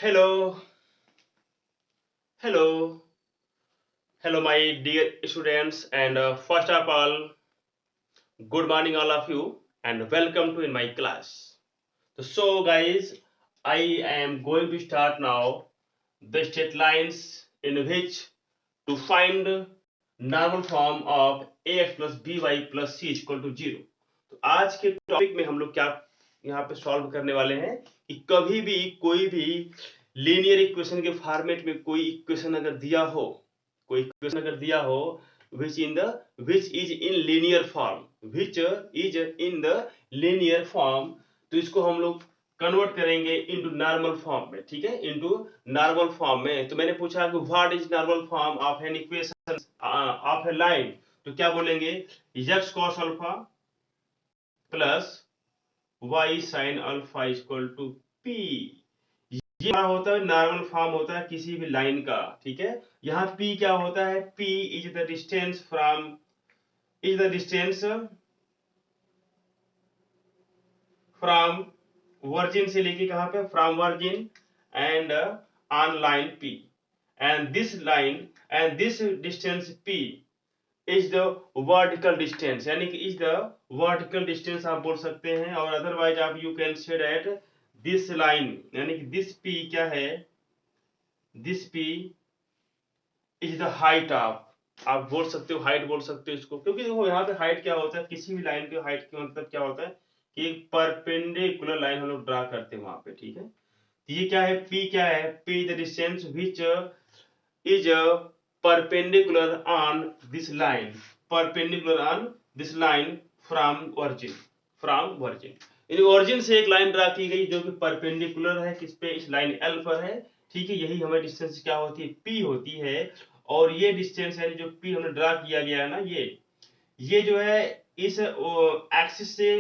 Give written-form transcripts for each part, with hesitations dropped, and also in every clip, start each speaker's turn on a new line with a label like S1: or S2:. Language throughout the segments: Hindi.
S1: Hello, hello, hello, my dear students, and first of all, good morning, all of you, and welcome to in my class. So, guys, I am going to start now the state lines in which to find normal form of ax plus by plus c equal to 0। तो आज के टॉपिक में हम लोग क्या यहाँ पे सॉल्व करने वाले हैं कि कभी भी कोई भी लीनियर इक्वेशन के फॉर्मेट में कोई इक्वेशन अगर दिया हो, कोई इक्वेशन अगर दिया हो which is in linear form, which is in the linear form, तो इसको हम लोग कन्वर्ट करेंगे इनटू नॉर्मल फॉर्म में। ठीक है, इनटू नॉर्मल फॉर्म में। तो मैंने पूछा कि what is normal form of an equation of a line, तो क्या बोलेंगे, x cos alpha plus y sin alpha equal to p। ये क्या होता है, नॉर्मल फॉर्म होता है किसी भी लाइन का। ठीक है, यहाँ p क्या होता है, p is the distance from, is the distance from virgin से लेके कहां पे, from virgin and on line p, and this line and this distance p is the vertical distance, यानी कि इज द वर्टिकल डिस्टेंस आप बोल सकते हैं। और अदरवाइज आप you can say that this line, यानी कि दिस p क्या है, this p is the height of, आप बोल सकते हो हाइट बोल सकते हो इसको, क्योंकि देखो यहाँ पे हाइट क्या होता है, किसी भी लाइन के हाइट का मतलब क्या होता है कि एक परपेंडिकुलर लाइन हम लोग ड्रा करते हैं वहां पे। ठीक है, तो ये क्या है, p क्या है, p the distance which is perpendicular on this line, perpendicular on this line from origin, from origin, यानी origin से एक लाइन ड्रा की गई जो कि परपेंडिकुलर है किस पे, इस लाइन L पर है। ठीक है, यही हमारी डिस्टेंस क्या होती है, P होती है। और ये डिस्टेंस है जो P हमने ड्रा किया गया है ना, ये जो है इस एक्सिस से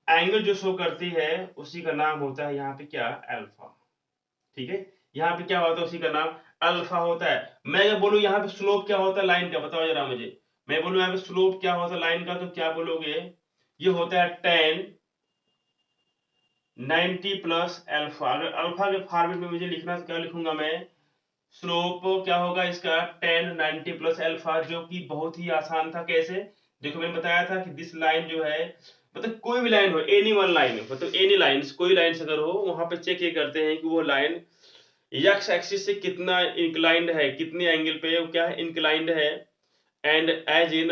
S1: एंगल जो शो करती है उसी का नाम होता है यहाँ पे क्या, अल्फा। ठीक है, यहाँ पे क्या होता है, उसी का नाम अल्फा होता है। मैं अगर बोलूं यहाँ पे स्लोप क्या होता है लाइन का, बताओ जरा मुझे। मैं बोलूं यहाँ पे स्लोप क्या होता है लाइन का, तो क्या बोलोगे, ये होता है टेन 90 प्लस अल्फा। अगर अल्फा के फॉर्मेट में मुझे लिखना तो क्या लिखूंगा मैं, स्लोप क्या होगा इसका, टेन 90 प्लस अल्फा, जो कि बहुत ही आसान था। कैसे, देखो मैंने बताया था कि दिस लाइन जो है, मतलब कोई भी लाइन हो, एनी वन लाइन, मतलब एनी लाइन, कोई लाइन अगर हो, वहां पे चेक ये करते हैं कि वो लाइन एक्स एक्सिस से कितना इंक्लाइंड है, कितने एंगल पे वो क्या है, इंक्लाइंड है, and as in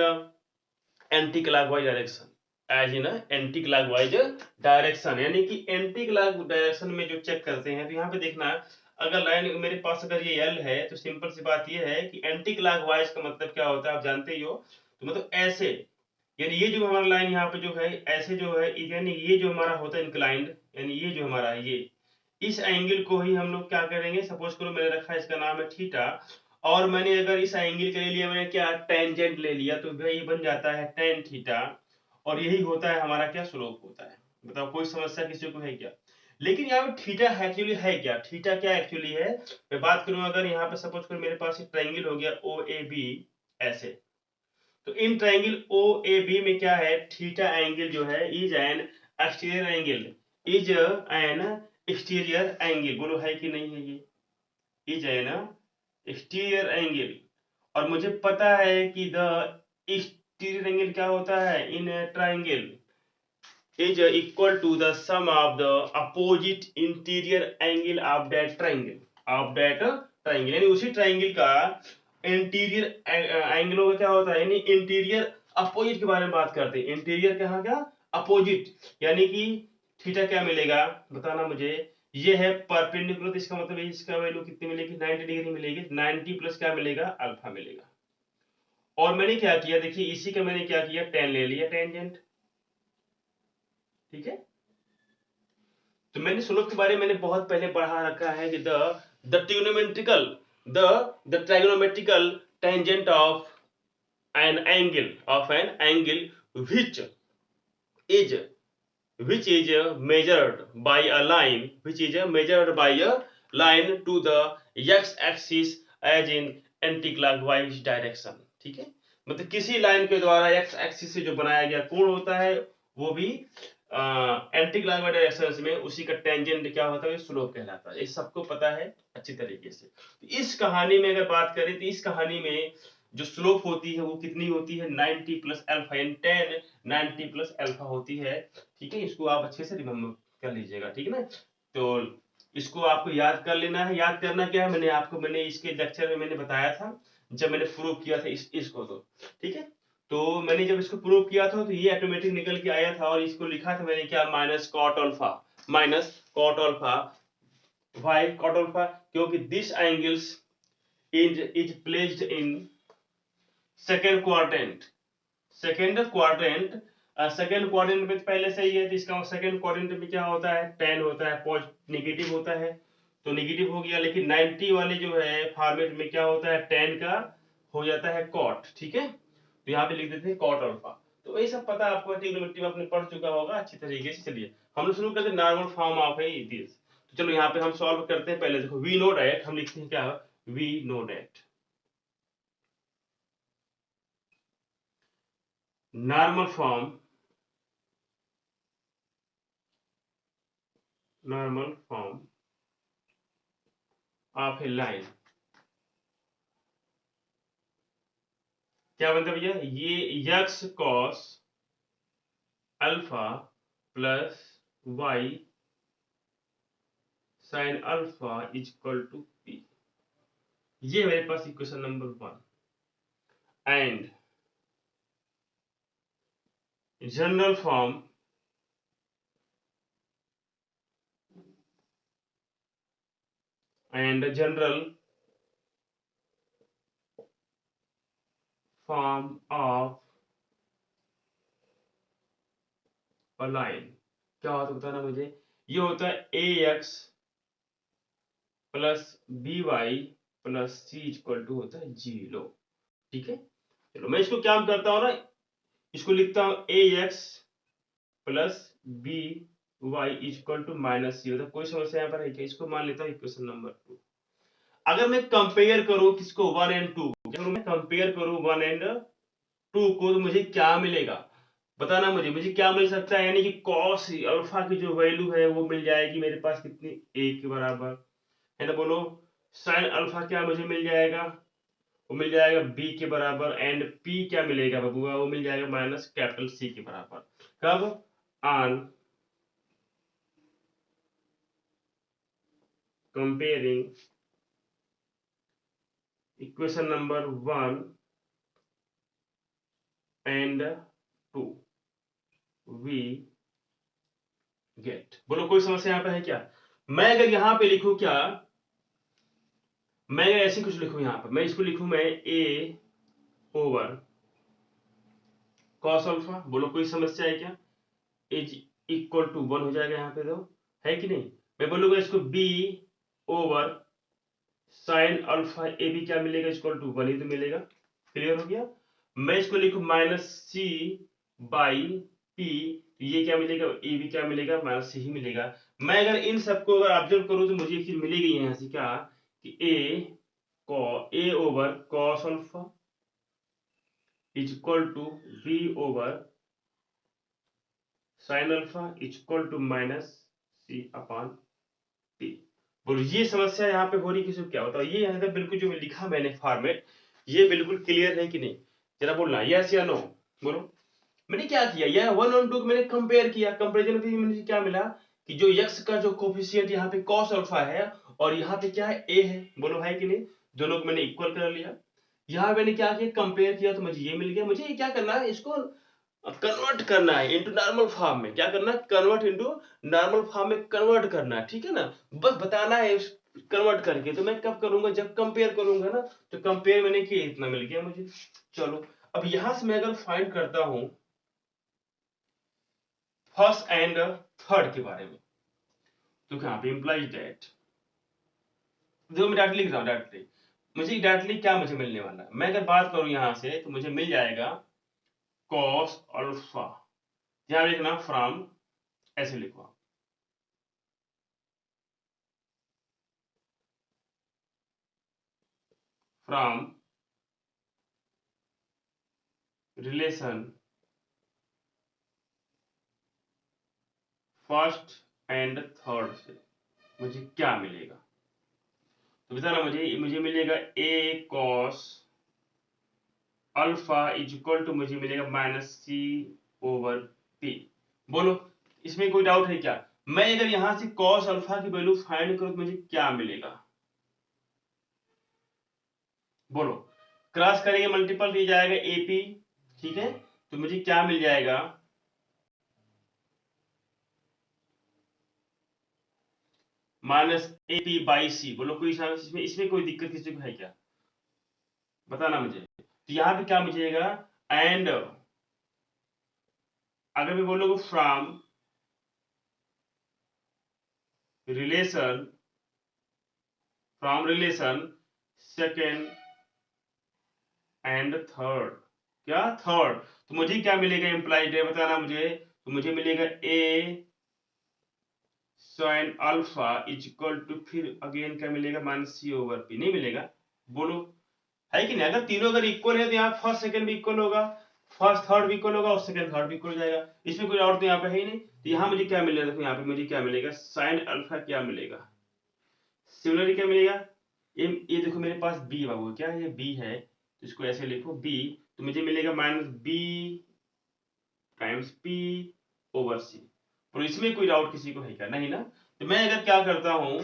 S1: anti clockwise direction, as in anti clockwise direction, यानी कि एंटी क्लॉक डायरेक्शन में जो चेक करते हैं। तो यहाँ पे देखना, अगर लाइन मेरे पास अगर ये एल है, तो सिंपल सी बात ये है कि एंटी क्लॉकवाइज का मतलब क्या होता है आप जानते ही हो। तो मतलब ऐसे, यानी ये जो हमारा लाइन यहाँ पे जो है ऐसे जो है, यानी ये जो हमारा होता है इंक्लाइंड, यानी ये जो हमारा ये, इस एंगल को ही हम लोग क्या करेंगे, सपोज करो मैंने रखा है इसका नाम है थीटा, और मैंने अगर इस एंगल के ले लिया, मैंने क्या टेंजेंट ले लिया, तो भाई ये बन जाता है टेन थीटा, और यही होता है हमारा क्या, स्लोप होता है। बताओ कोई समस्या किसी को है क्या। लेकिन यहाँ पे थीटा एक्चुअली है क्या, थीटा क्या एक्चुअली है, मैं बात करूं अगर यहाँ पे सपोज करो मेरे पास एक ट्रायंगल हो गया ओ ए बी ऐसे, तो in triangle O A B में क्या है, थीटा एंगल जो है is an exterior angle, is an exterior angle, बोलो है कि नहीं है, ये इज एन एक्सटीरियर एंगल। और मुझे पता है कि द एक्सटीरियर एंगल क्या होता है in triangle, is equal to the sum of the opposite interior angle of that triangle, of that triangle, यानी उसी ट्रायंगल का इंटीरियर एंगलों का क्या होता है, यानी इंटीरियर अपोजिट के बारे में बात करते हैं। इंटीरियर कहाँ का, अपोजिट, यानी कि थीटा क्या मिलेगा बताना मुझे, ये है परपेंडिकुलर, तो इसका मतलब इसका वैल्यू कितनी मिलेगी, 90 डिग्री मिलेगी, 90 प्लस क्या मिलेगा, अल्फा मिलेगा। और मैंने क्या किया, देखिए इसी का मैंने क्या किया, टेन ले लिया टेंजेंट। ठीक है, तो मैंने स्लोप के बारे में मैंने बहुत पहले पढ़ा रखा है कि the trigonometrical, the trigonometrical tangent of an angle which is which is measured by a line, which is measured by a line to the x axis as in anti-clockwise direction। ठीक है, मतलब किसी लाइन के द्वारा x एक्सिस से जो बनाया गया कोण होता है वो भी एंटी क्लॉकवाइज डायरेक्शन में उसी का टेंजेंट क्या होता है, स्लोप कहलाता है। ये सबको पता है अच्छी तरीके से। तो इस कहानी में अगर बात करें तो इस कहानी में जो स्लोप होती है वो कितनी होती है, 90 प्लस अल्फा, यानी 10 90 प्लस अल्फा होती है। ठीक है, इसको आप अच्छे से रिमेम्बर कर लीजिएगा, ठीक है ना। तो इसको आपको याद कर लेना है। याद करना क्या है, मैंने इसके लेक्चर में मैंने बताया था जब मैंने प्रूव किया था इसको, तो ठीक है। तो मैंने जब इसको प्रूव किया था तो ये ऑटोमेटिक निकल के आया था, और इसको लिखा था मैंने क्या, minus cot alpha, minus cot alpha. Why cot alpha? क्योंकि this angles is placed in second quadrant. Second quadrant, second quadrant में पहले से ही है, तो इसका सेकेंड क्वाड्रेंट में क्या होता है, टेन होता है, नेगेटिव होता है, तो नेगेटिव हो गया। लेकिन 90 वाले जो है फॉर्मेट में क्या होता है, टेन का हो जाता है कॉट, ठीक है। तो यहाँ पे लिख देते हैं कॉट अल्फा। तो वही सब पता आपको, ट्रिग्नोमेट्री में आपने पढ़ चुका होगा अच्छी तरीके से। चलिए हम लोग शुरू करते हैं normal form of A this. तो चलो यहाँ पे हम सॉल्व करते हैं। पहले देखो वी नो डैट, हम लिखते हैं क्या, we know that normal form, normal form of a line क्या बनता है भैया, ये x cos alpha plus y sine alpha is equal to p. ये मेरे पास equation number 1। And general form, and general form of a line क्या होता है बताना मुझे। ये होता है a x plus b y plus c equal to होता है 0, ठीक है। चलो मैं इसको क्या करता हूँ ना, इसको लिखता हूँ a x plus b y equal to minus c. कोई समस्या यहाँ पर है क्या, इसको मान लेता हूँ इक्वेशन नंबर 2। अगर मैं कंपेयर करूं किसको, 1 एंड 2, अगर मैं कंपेयर करूं 1 एंड 2 को, तो मुझे क्या मिलेगा बताना मुझे, क्या मिल सकता है, यानी कि कॉस अल्फा की जो वैल्यू है वो मिल जाएगी मेरे पास कितनी, ए के बराबर, है ना, बोलो। साइन अल्फा क्या मुझे मिल जाएगा, वो मिल जाएगा बी के बराबर। एंड पी क्या मिलेगा बबुआ, वो मिल जाएगा माइनस कैपिटल सी के बराबर। कब, on comparing equation number 1 and 2 we get. बोलो कोई समस्या यहाँ पे है क्या। मैं अगर यहाँ पे लिखूं क्या, मैं अगर ऐसे कुछ लिखूं यहाँ पर, मैं इसको लिखूं मैं ए ओवर कॉस अल्फा, बोलो कोई समस्या है क्या, इज इक्वल टू 1 हो जाएगा यहाँ पे, तो है कि नहीं। मैं बोलूंगा इसको बी ओवर साइन अल्फा, ए भी क्या मिलेगा, इक्वल टू 1 ही तो मिलेगा। क्लियर हो गया। मैं इसको लिखूं माइनस सी बाई पी, ये क्या मिलेगा, ए भी क्या मिलेगा, माइनस सी ही मिलेगा। मैं अगर इन सबको अगर ऑब्जर्व करूं तो मुझे फिर मिलेगी यहाँ से क्या, कि a over cos alpha is equal to b over sine alpha is equal to minus c upon t. बोलो ये समस्या यहाँ पे हो रही किसी को क्या बताओ, ये यहाँ पे बिल्कुल जो लिखा मैंने फॉर्मेट, ये बिल्कुल क्लियर है कि नहीं, जरा बोलना यस या नो। बोलो मैंने क्या किया, यह 1 और 2 मैंने कंपेयर किया, कंपैरिजन में मुझे क्या मिला कि जो यक्स का जो कोफिशिएंट यहाँ पे cos अल्फा है और यहाँ पे क्या है a है, बोलो है कि नहीं, दोनों को मैंने इक्वल कर लिया। यहाँ मैंने क्या किया, कंपेयर किया, तो मुझे ये मिल गया। मुझे ये क्या करना है, इसको कन्वर्ट करना है इनटू नॉर्मल फॉर्म में। क्या करना है, कन्वर्ट इनटू नॉर्मल फॉर्म में कन्वर्ट करना है, ठीक है ना। बस बताना है कन्वर्ट करके। तो मैं कब करूंगा, जब कंपेयर करूंगा ना, तो कंपेयर मैंने किया, इतना मिल गया मुझे। चलो अब यहां से मैं अगर फाइंड करता हूं फर्स्ट एंड थर्ड के बारे में, तो यहाँ पे इंप्लाइज दैट, देखो मैं डायरेक्टली लिख रहा हूँ, डायरेक्टली मुझे डायरेक्टली क्या मुझे मिलने वाला है। मैं अगर बात करूं यहां से तो मुझे मिल जाएगा cos अल्फा, यहां लिखना फ्रॉम, ऐसे लिखो from relation first and third से मुझे क्या मिलेगा, तो बताना मुझे। मुझे मिलेगा a cos alpha is equal to मुझे मिलेगा -c/p। बोलो इसमें कोई डाउट है क्या? मैं अगर यहां से cos अल्फा की वैल्यू फाइंड करूं तो मुझे क्या मिलेगा, बोलो। क्रॉस करेंगे मल्टीपल दिया जाएगा AP, ठीक है, तो मुझे क्या मिल जाएगा, -AP/c। बोलो कोई इसमें कोई दिक्कत किसी को है क्या, बताना मुझे। तो यहां पे क्या मिलेगा, एंड अगर मैं बोलोगे from relation second and third, क्या थर्ड, तो मुझे क्या मिलेगा इंप्लाइड है, बताना मुझे। तो मुझे मिलेगा a sin alpha is equal to, फिर अगेन क्या मिलेगा, -c/p। नहीं मिलेगा, बोलो है कि नहीं? अगर तीनों अगर इक्वल है तो यहाँ फर्स्ट सेकंड भी इक्वल होगा, फर्स्ट थर्ड भी इक्वल होगा और सेकंड थर्ड भी इक्वल हो जाएगा, इसमें कोई डाउट तो यहाँ पे है ही नहीं। तो यहाँ मुझे क्या मिलेगा, देखो यहाँ पे मुझे क्या मिलेगा, sin अल्फा क्या मिलेगा, सिमिलरली क्या मिलेगा, ये देखो मेरे पास b बाबू, क्या ये b है, तो इसको ऐसे लिखो b, तो मुझे मिलेगा -b टाइम्स p/c। और इसमें कोई डाउट किसी को है क्या? नहीं ना। तो मैं अगर क्या करता हूं,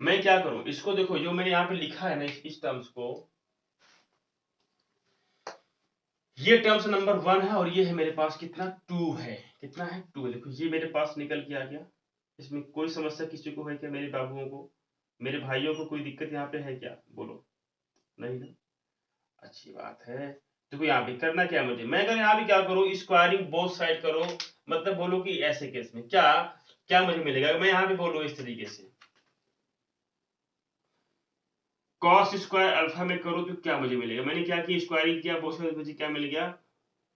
S1: मैं क्या करूं, इसको देखो जो मैंने यहाँ पे लिखा है ना, इस टर्म्स को, ये टर्म्स नंबर 1 है और ये है मेरे पास कितना 2 है, कितना है 2। देखो ये मेरे पास निकल के आ गया, इसमें कोई समस्या किसी को है क्या, मेरे बाबुओं को, मेरे भाइयों को कोई दिक्कत यहाँ पे है क्या, बोलो नहीं ना, अच्छी बात है। देखो यहाँ पे करना क्या है मुझे, मैं अगर यहाँ पे क्या करूँ, स्क्वायरिंग बोथ साइड करो, मतलब बोलो कि ऐसे केस में क्या क्या मुझे मिलेगा, मैं यहाँ पे बोलूँ इस तरीके से, cos स्क्वायर अल्फा में करूँ तो क्या मुझे मिलेगा, मैंने क्या किया, स्क्वायरिंग किया बोथ साइड, मुझे क्या मिल गया,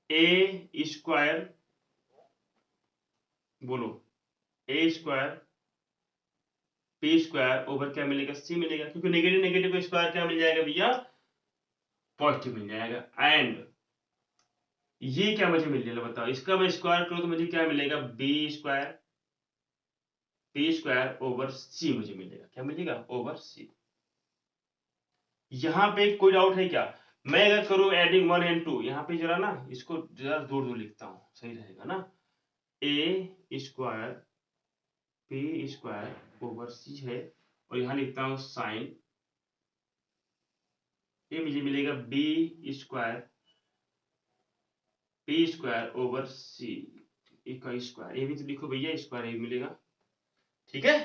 S1: a स्क्वायर, बोलो a square p square over क्या मिलेगा, c मिलेगा, क्योंकि नेगेटिव नेगेटिव का स्क्वायर क्या मिल जाएगा भैया, पॉजिटिव मिल जाएगा। एंड ये क्या मुझे मिल जाएगा बताओ, इसका मैं स्क्वायर करूं तो मुझे क्या मिलेगा, b square p square over c मुझे मिलेगा, क्या मिलेगा, ओवर c। यहां पे कोई डाउट है क्या? मैं अगर करूं एडिंग 1 एंड 2, यहां पे जरा ना इसको जरा दूर दूर लिखता हूं, सही रहेगा ना, a square p square over c है, और यहां लिखता हूं साइन, ये मुझे मिलेगा b square p square over c, का स्क्वायर, ये भी तो लिखो भैया, स्क्वायर ये मिलेगा, ठीक है,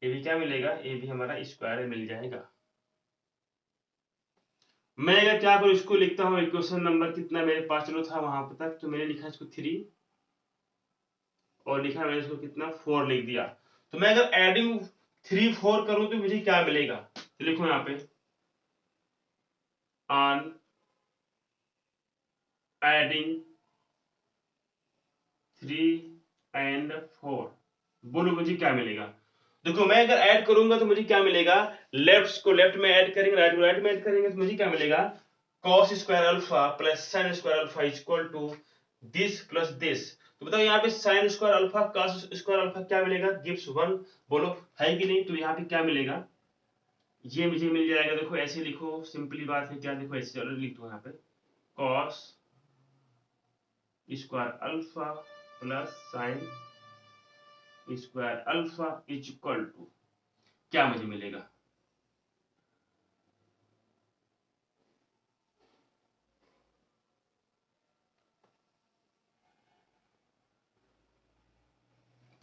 S1: ये भी क्या मिलेगा, ये भी हमारा स्क्वायर मिल जाएगा। मैं अगर क्या करूं, इसको लिखता हूं इक्वेशन नंबर कितना मेरे पास चलो था वहां पर तक, तो मैंने लिखा इसको 3 और लिखा मैंने इसको कितना 4 लिख दिया। तो मैं अगर एडिंग 3 4 करूं तो मुझे क्या मिलेगा, तो लिखो यहाँ पे ऑन एडिंग 3 एंड 4, बोलो मुझे क्या मिलेगा। देखो मैं अगर ऐड करूंगा तो मुझे क्या मिलेगा, लेफ्ट को लेफ्ट में ऐड करेंगे, राइट को राइट में ऐड करेंगे, तो मुझे क्या मिलेगा, cos square alpha plus sin square alpha is equal to this plus this. तो बताओ यहाँ पे sin square alpha cos square alpha क्या मिलेगा, गिव्स 1, बोलो है कि नहीं। तो यहाँ पे क्या मिलेगा, ये मुझे मिल जाएगा, देखो ऐसे लिखो, सिंपली बात है क्या, देखो ऐसे चलो लिख दो यहाँ पे, cos square alpha plus sin square alpha is equal to क्या मुझे मिलेगा,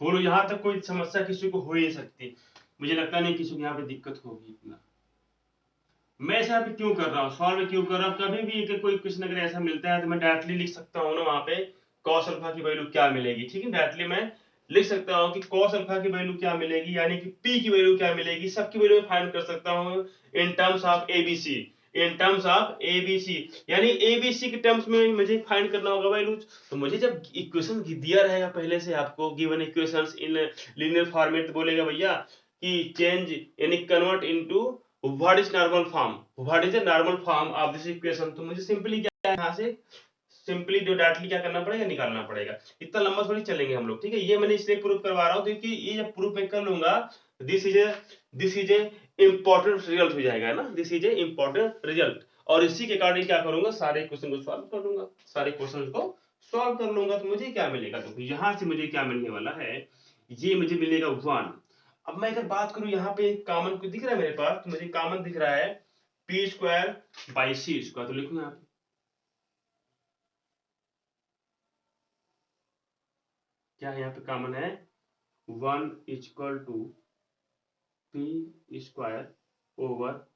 S1: बोलो। यहां तक कोई समस्या किसी को हो ही नहीं सकती, मुझे लगता नहीं किसी को यहाँ पे दिक्कत होगी इतना। मैं ऐसा भी क्यों कर रहा हूँ, सॉल्व क्यों कर रहा हूँ, कभी भी कोई क्वेश्चन अगर ऐसा मिलता है तो मैं डायरेक्टली लिख सकता हूँ ना वहां पे cos अल्फा की वैल्यू क्या मिलेगी, ठीक है, डायरेक्टली मैं लिख सकता हूँ कि cos अल्फा की वैल्यू क्या मिलेगी, यानी कि p की वैल्यू क्या मिलेगी, सबकी वैल्यू फाइंड कर सकता हूँ इन terms of ABC, in terms of ABC, यानी एबीसी के टर्म्स में मुझे फाइंड करना होगा वैल्यू। तो मुझे जब इक्वेशन दिया रहेगा पहले से आपको given equations in linear format, तो बोलेगा भैया कि चेंज यानी convert into what is normal form, what is the normal form of this equation, तो मुझे सिंपली क्या है यहाँ से सिंपली जो डायरेक्टली क्या करना पड़ेगा, निकालना पड़ेगा। इतना लंबा थोड़ी चलेंगे हम लोग, ठीक है। ये मैंने इसलिए प्रूफ करवा रहा हूँ क्योंकि ये जब प्रूफ मैं कर लूंगा, this is a important result हो जाएगा ना, this is a important result. और इसी के अकॉर्डिंग क्या करूंगा, सारे क्वेश्चन को सॉल्व कर लूंगा, सारे क्वेश्चन को सॉल्व कर लूंगा। तो मुझे क्या मिलेगा, देखो यहां से मुझे क्या मिलने वाला है, ये मुझे मिलेगा 1। अब मैं अगर बात करूं, यहाँ पे कॉमन कुछ दिख रहा है मेरे पास, तो मुझे कॉमन दिख रहा है P square by C square. तो लिखूं यहाँ पे, क्या है यहाँ पे कॉमन है, 1 equal to P square over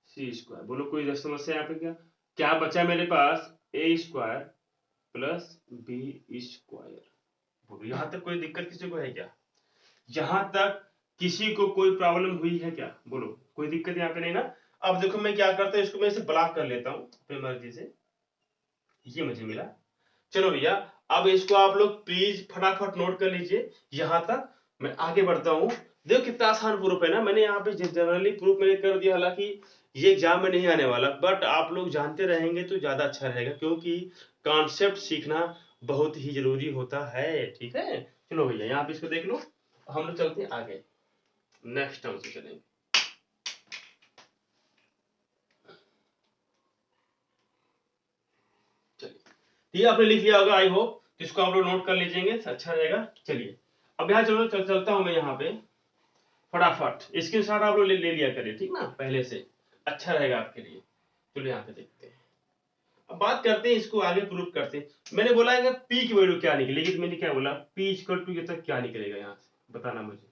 S1: C square. बोलो कोई समस्या यहाँ पे, क्या क्या बचा मेरे पास, A square plus B square. बोलो यहां तक कोई दिक्कत किसी को है क्या, यहां तक किसी को कोई प्रॉब्लम हुई है क्या, बोलो कोई दिक्कत यहाँ पे नहीं ना। अब देखो मैं क्या करता हूँ, इसको मैं इसे ब्लॉक कर लेता हूँ अपनी मर्जी से, ये मुझे मिला। चलो भैया, अब इसको आप लोग प्लीज फटाफट नोट कर लीजिए, यहां तक मैं आगे बढ़ता हूं। देखो कितना आसान प्रूफ है ना, मैंने यहाँ पे जनरली प्रूफ मैंने कर दिया, हालांकि ये एग्जाम में नहीं आने वाला, बट आप लोग जानते रहेंगे तो ज्यादा अच्छा रहेगा, क्योंकि कॉन्सेप्ट सीखना बहुत ही जरूरी होता है, ठीक है। चलो भैया यहाँ पे इसको देख लो, हम लोग चलते हैं आगे, नेक्स्ट टर्म से चलेंगे। ये आपने लिख लिया होगा आई होप, इसको आप लोग नोट कर लीजिएंगे, अच्छा रहेगा। चलिए अब यहाँ चलता हूं मैं यहाँ पे फटाफट, स्क्रीनशॉट आप लोग ले लिया करिए, ठीक ना, पहले से अच्छा रहेगा आपके लिए। चलो यहाँ पे देखते हैं, अब बात करते हैं, इसको आगे प्रूफ करते हैं। मैंने बोला है पी की वैल्यू क्या निकलेगी, तो मैंने क्या बोला, पी इक्वल टू ये तक क्या निकलेगा, यहाँ से बताना मुझे।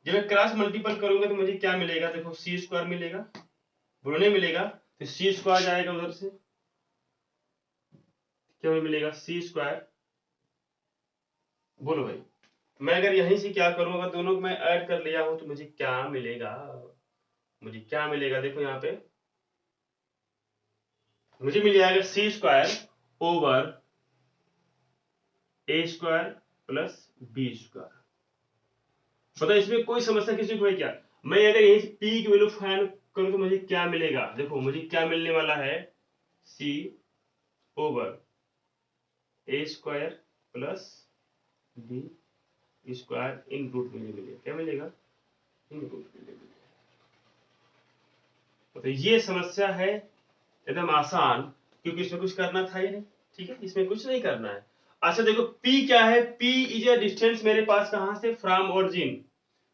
S1: जब मैं क्रॉस मल्टीपल करूंगा तो मुझे क्या मिलेगा, देखो सी स्क्वायर मिलेगा, बोलो नहीं मिलेगा, तो सी स्क्वायर जाएगा उधर से, क्या मिलेगा, सी स्क्वायर। बोलो भाई, मैं अगर यहीं से क्या करूं, अगर दोनों को मैं ऐड कर लिया हूं तो मुझे क्या मिलेगा, मुझे क्या मिलेगा, देखो यहाँ पे मुझे मिल जाएगा सी square over A square plus B square. बताओ इसमें कोई समस्या किसी को है क्या, मैं अगर यही पी की वैल्यू फाइंड करूं तो मुझे क्या मिलेगा, देखो मुझे क्या मिलने वाला है, सी over A square plus B square in root मुझे मिलेगा, क्या मिलेगा, इन रूट मिलेगा। तो ये समस्या है एकदम आसान, क्योंकि इसमें कुछ करना था ही नहीं, ठीक है, इसमें कुछ नहीं करना है। अच्छा देखो P क्या है, P इज अ डिस्टेंस मेरे पास कहां से, फ्रॉम ओरिजिन।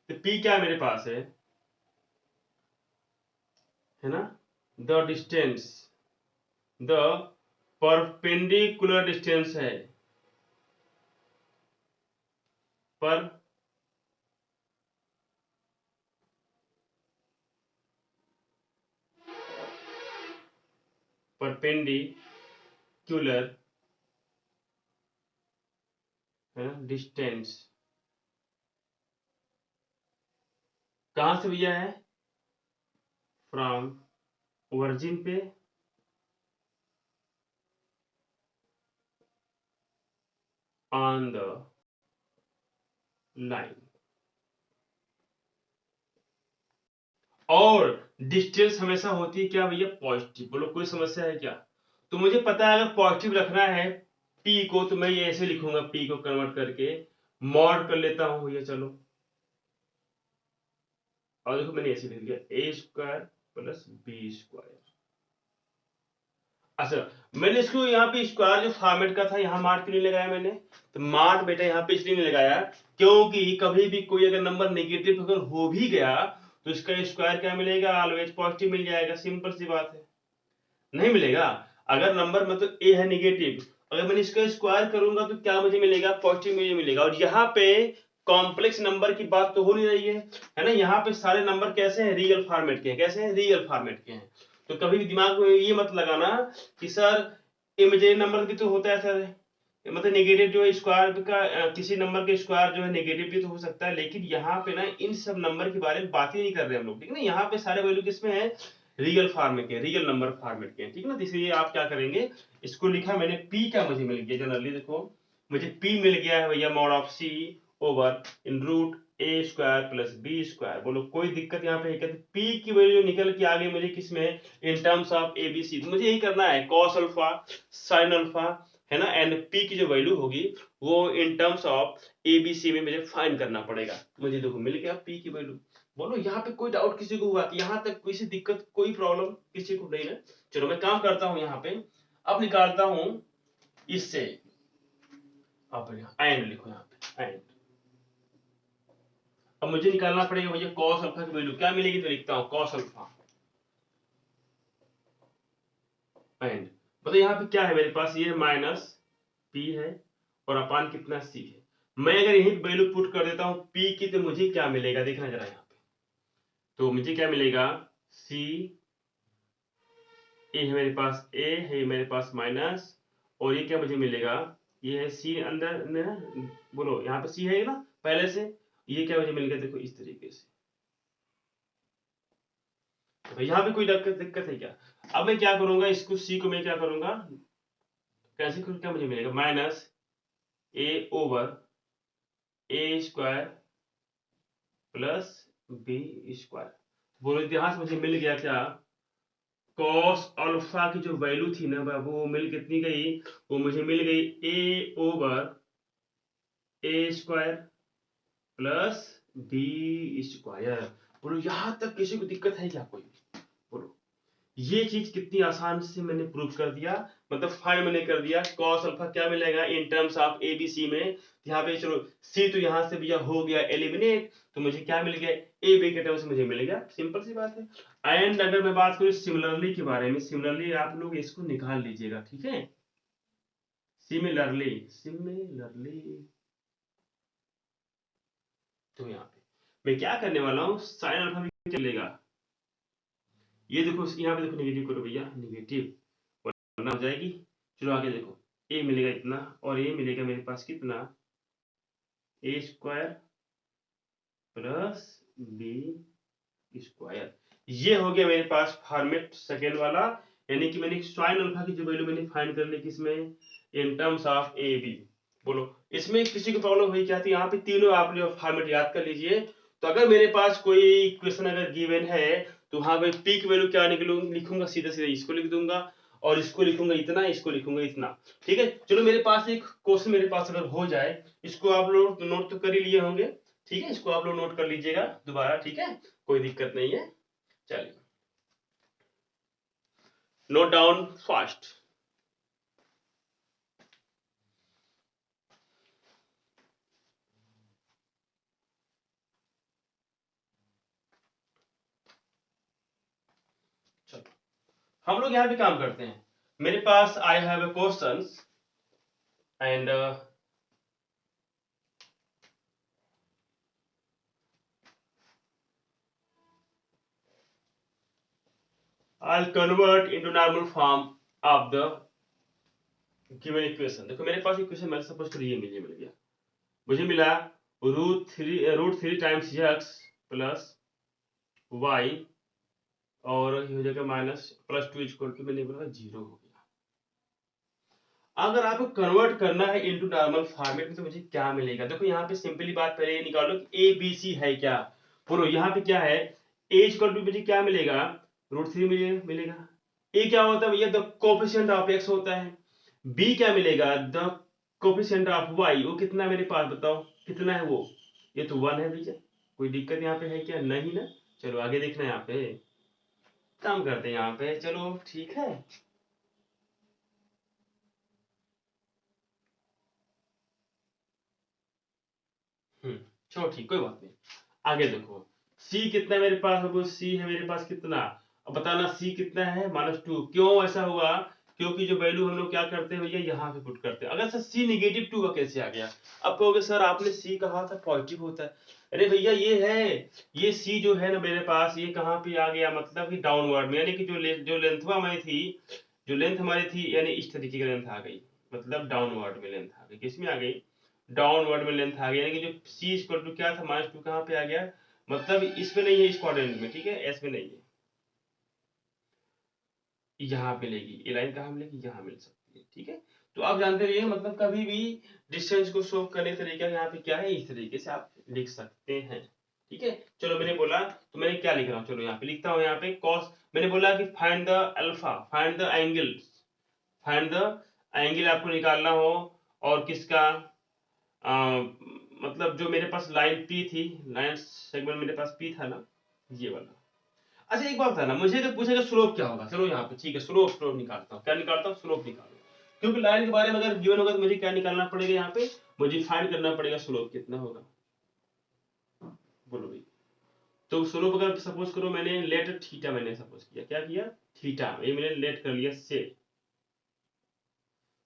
S1: तो P क्या मेरे पास है ना, the distance, the perpendicular distance है, पर परपेंडिकुलर है ना डिस्टेंस, कहां से भैया है, फ्रॉम ओरिजिन पे ऑन द लाइन। और डिस्टेंस हमेशा होती है क्या भैया, पॉजिटिव। बोलो कोई समस्या है क्या, तो मुझे पता है अगर पॉजिटिव रखना है पी को, तो मैं ये ऐसे लिखूंगा, पी को कन्वर्ट करके मॉड कर लेता हूं भैया, चलो। और देखो मैंने ऐसे लिख दिया, ए स्क्वायर प्लस बी स्क्वायर। अच्छा, मैंने इसको यहाँ पे स्क्वायर जो फॉर्मेट का था, यहाँ मार्ट क्यों नहीं लगाया मैंने, तो मार्ट बेटा यहाँ पे इसलिए नहीं लगाया क्योंकि कभी भी कोई अगर नंबर नेगेटिव अगर हो भी गया तो इसका स्क्वायर क्या मिलेगा, ऑलवेज पॉजिटिव मिल जाएगा, सिंपल सी बात है। नहीं मिलेगा, अगर नंबर मतलब ए है नेगेटिव, अगर मैंने इसका स्क्वायर करूंगा तो क्या मुझे मिलेगा, पॉजिटिव मुझे मिलेगा। और यहाँ पे कॉम्प्लेक्स नंबर की बात तो हो नहीं रही है ना, यहाँ पे सारे नंबर कैसे हैं, रियल फॉर्मेट के हैं, कैसे हैं, रियल फॉर्मेट के हैं। तो कभी भी दिमाग में ये मत लगाना कि सर इमेजिनरी नंबर भी तो होता है सर, मतलब नेगेटिव जो है स्क्वायर का, किसी नंबर के स्क्वायर जो है नेगेटिव भी तो हो सकता है, लेकिन यहाँ पे ना इन सब नंबर के बारे में बात ही नहीं कर रहे हम लोग, ठीक है ना। यहाँ पे सारे वैल्यू किसमें है, रियल फॉर्मेट के, रियल नंबर फॉर्मेट के, ठीक है ना। इसलिए आप क्या करेंगे, इसको लिखा मैंने पी क्या मुझे मिल गया, जनरली देखो मुझे पी मिल गया है भैया, mod of C over in root A square plus B square. बोलो कोई दिक्कत यहाँ पे है क्या? पी की वैल्यू निकल के आ गई मुझे किसमें, in terms of A B C. तो मुझे यही करना है, कॉस अल्फा साइन अल्फा है ना, एंड पी की जो वैल्यू होगी वो in terms of A B C में मुझे फाइंड करना पड़ेगा। मुझे देखो मिल गया पी की वैल्यू। बोलो यहाँ पे कोई डाउट किसी को हुआ कि यहाँ तक किसी दिक्कत कोई प्रॉब्लम किसी को नहीं है? चलो मैं काम करता हूँ यहाँ पे, अब निकालता हूँ इससे, अब एंड लिखो यहाँ पे एंड। अब मुझे निकालना पड़ेगा भैया कॉस अल्फा की वैल्यू क्या मिलेगी, तो लिखता हूँ कॉस अल्फा एंड, मतलब यहाँ पे क्या है मेरे पास, ये माइनस पी है और अपान कितना सी है। मैं अगर यही वैल्यू पुट कर देता हूँ पी की, तो मुझे क्या मिलेगा देखना जरा यहाँ पे, तो मुझे क्या मिलेगा, सी ए है मेरे पास, ए है मेरे पास माइनस, और ये क्या मुझे मिलेगा, ये है सी अंदर में, बोलो यहाँ पे सी है ना पहले से, ये क्या मुझे मिल गया देखो इस तरीके से। तो यहाँ पे कोई दिक्कत है क्या? अब मैं क्या करूंगा, इसको सी को मैं क्या करूंगा कैसे करूँ, क्या मुझे मिलेगा, minus A over A square plus B square. बोलो यहाँ से मुझे मिल गया क्या, कॉस अल्फा की जो वैल्यू थी ना बाबू, वो मिल कितनी गई, वो मुझे मिल गई ए over A square plus B square. बोलो यहां तक किसी को दिक्कत है क्या कोई? बोलो ये चीज कितनी आसान से मैंने प्रूव कर दिया, मतलब फाइंड मैंने कर दिया कॉस अल्फा क्या मिलेगा in terms of A B C में। यहाँ पे चलो सी तो यहाँ से भैया हो गया एलिमिनेट, तो मुझे क्या मिल गया, ए बी के टर्म्स मुझे मिल गया, सिंपल सी बात है। एंड अगर मैं बात करूँ सिमिलरली के बारे में, सिमिलरली आप लोग इसको निकाल लीजिएगा, ठीक है, सिमिलरली सिमिलरली। तो यहाँ पे मैं क्या करने वाला हूँ, साइन अल्फा भी चलेगा, ये देखो यहाँ पे देखो नेगेटिव करो भैया, नेगेटिव वरना हो जाएगी। चलो आगे देखो, ए मिलेगा इतना और ए मिलेगा मेरे पास कितना, ए स्क्वायर प्लस बी स्क्वायर। ये हो गया मेरे पास फॉर्मेट सेकेंड वाला, यानी कि मैंने साइन अल्फा की जो वैल्यू मैंने फाइंड कर ली किसमें, in terms of A B. बोलो इसमें किसी को प्रॉब्लम हुई क्या थी, यहाँ पे तीनों आप लोग फॉर्मेट याद कर लीजिए। तो अगर मेरे पास कोई इक्वेशन अगर गिवन है, तो वहां पे पी की वैल्यू क्या निकलूँ, लिखूंगा सीधा सीधा इसको लिख दूंगा, और इसको लिखूंगा इतना, इसको लिखूंगा इतना, ठीक है। चलो मेरे पास एक क्वेश्चन मेरे पास अगर हो जाए, इसको आप लोग नोट तो कर ही लिए होंगे, ठीक है, इसको आप लोग नोट कर लीजिएगा दोबारा, ठीक है, कोई दिक्कत नहीं है। चलिए नोट डाउन फास्ट। चलो हम लोग यहाँ पे काम करते हैं, मेरे पास I have a question and I'll convert into normal form of the given equation। देखो मेरे पास इक्वेशन मैं सपोज करिए ये मिल गया, मुझे मिला root three times X plus Y, और ये हो जाएगा minus plus two equal to, मैंने बोला जीरो हो गया। अगर आपको कन्वर्ट करना है इनटू नॉर्मल फॉर्मेट में, तो मुझे क्या मिलेगा, देखो यहाँ पे सिंपली बात पहले ये निकालो कि ए बी सी है क्या। बोलो यहाँ पे क्या है, ए इक्वल टू मुझे क्या मिलेगा, रूट थ्री मुझे मिलेगा। ए क्या होता है भैया, द कोफिशिएंट ऑफ एक्स होता है। बी क्या मिलेगा, द कोफिशिएंट ऑफ वाई, वो कितना है मेरे पास बताओ कितना है वो, ये तो वन है भैया। कोई दिक्कत यहाँ पे है क्या, नहीं ना। चलो आगे देखना है, यहाँ पे काम करते हैं यहाँ पे, चलो ठीक है। चलो ठीक कोई बात नहीं। आगे देखो c कितना है मेरे पास, अब c है मेरे पास कितना, अब बताना c कितना है, -2। क्यों ऐसा हुआ, क्योंकि जो वैल्यू हम लोग क्या करते हैं भैया यहाँ पे पुट करते हैं। अगर सर c -2 का कैसे आ गया, अब कहोगे सर आपने c कहा था पॉजिटिव होता है। अरे भैया ये है, ये c जो है ना मेरे पास, ये कहाँ पे आ गया, मतलब कि डाउनवर्ड में, यानी कि जो लेंथ हमारी थी, जो लेंथ हमारी थी, यानी इस तरीके की लेंथ आ गई, मतलब डाउनवर्ड में लेंथ आ गई, किसमें आ गई, डाउनवर्ड में लेंथ आ गया, यानी कि जो c इक्वल टू क्या था, -2 कहाँ पे आ गया, मतलब इसमें नहीं है, इस क्वाड्रेंट में, ठीक है, एस में नहीं है, यहाँ पे लेगी, ये लाइन कहाँ मिलेगी, यहाँ मिल सकती है, ठीक है। तो आप जानते रहिए मतलब कभी भी डिस्टेंस को शो करने का तरीका यहाँ पे क्या है, इस तरीके से आप लिख सकते हैं। ठीक है, चलो मैंने बोला तो मैंने क्या लिख रहा हूँ, चलो यहाँ पे लिखता हूँ। यहाँ पे कॉस मैंने बोला कि find the alpha, find the angle, find the angle आपको निकालना हो, और किसका मतलब जो मेरे पास लाइन पी थी, लाइन सेगमेंट मेरे पास पी था ना, ये वाला। अच्छा एक बात था ना, मुझे अगर पूछेगा स्लोप क्या होगा, चलो यहाँ पे ठीक है, स्लोप स्लोप निकालता हूँ। क्या निकालता हूँ? स्लोप निकालो, क्योंकि लाइन के बारे में अगर गिवन होगा तो मुझे क्या निकालना पड़ेगा, यहाँ पे मुझे फाइंड करना पड़ेगा स्लोप कितना होगा। बोलो भाई, तो स्लोप अगर सपोज करो मैंने लेट थीटा, मैंने सपोज किया, क्या किया, थीटा, ये मैंने लेट कर लिया से,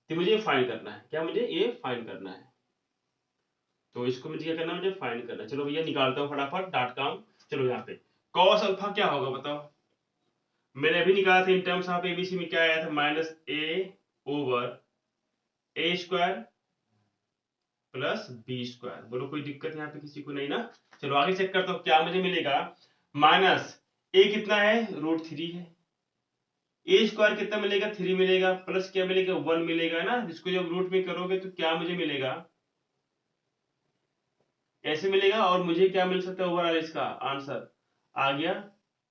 S1: तो मुझे फाइंड करना है, क्या मुझे ये फाइंड करना है, तो इसको मुझे क्या करना है, मुझे फाइंड करना है। चलो भैया निकालता हूँ फटाफट, डॉट कॉम। चलो यहाँ पे कॉस अल्फा क्या होगा बताओ, मैंने अभी निकाला था इन टर्म्स ऑफ एबीसी में, क्या आया था, minus A over A square plus B square. बोलो कोई दिक्कत यहाँ पे किसी को नहीं ना। चलो आगे चेक करता हूँ क्या मुझे मिलेगा, माइनस ए कितना है, रूट 3 है, ए स्क्वायर कितना मिलेगा, 3 मिलेगा, प्लस क्या मिलेगा, 1 मिलेगा ना, जिसको जब रूट में करोगे तो क्या मुझे मिलेगा, ऐसे मिलेगा। और मुझे क्या मिल सकता है ओवरऑल, इसका आंसर आ गया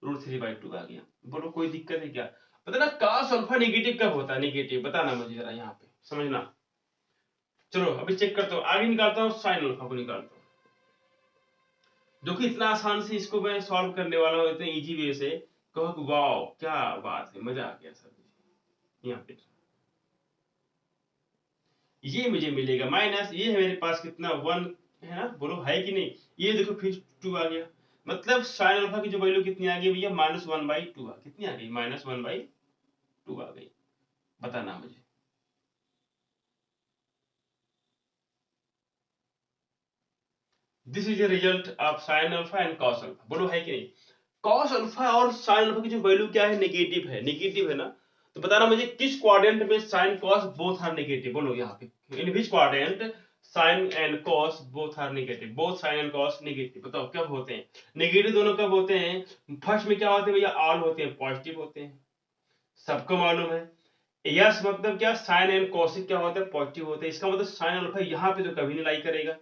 S1: √3/2 आ गया। बोलो कोई दिक्कत है क्या? पता ना cos अल्फा नेगेटिव कब होता है, नेगेटिव बताना मुझे जरा यहाँ पे समझना। चलो अभी चेक करता हूँ, आगे निकालता हूँ, साइन अल्फा को निकालता हूँ। देखो इतना आसान से इसको मैं सॉल्व करने वाला हूँ, इतने इजी वे से, कहो वाओ क्या बात है, मजा आ गया सर। यहाँ पे ये मुझे मिलेगा माइनस, ये है मेरे पास कितना 1 है ना, बोलो है कि नहीं, ये देखो फिर 2 आ गया, मतलब साइन अल्फा की जो वैल्यू कितनी आ गई भैया, -1/2 कितनी आ गई, -1/2 आ गई, बताना मुझे। This is the result of sine alpha and cos alpha, बोलो है कि नहीं। कॉस अल्फा और साइन अल्फा की जो वैल्यू क्या है, नेगेटिव है, नेगेटिव है ना, तो बताना मुझे किस क्वाड्रेंट में sine cos both are negative, बोलो यहाँ पे in which quadrant sine and cos both are negative, both sine and cos negative, बताओ कब होते हैं नेगेटिव, दोनों कब होते हैं, फर्स्ट में क्या होते हैं भैया, ऑल होते हैं, पॉजिटिव होते हैं, सबको मालूम है। यस मतलब क्या, साइन एंड कॉस क्या होता है, पॉजिटिव होते हैं, इसका मतलब साइन अल्फा यहाँ पे तो कभी नहीं लाई करेगा,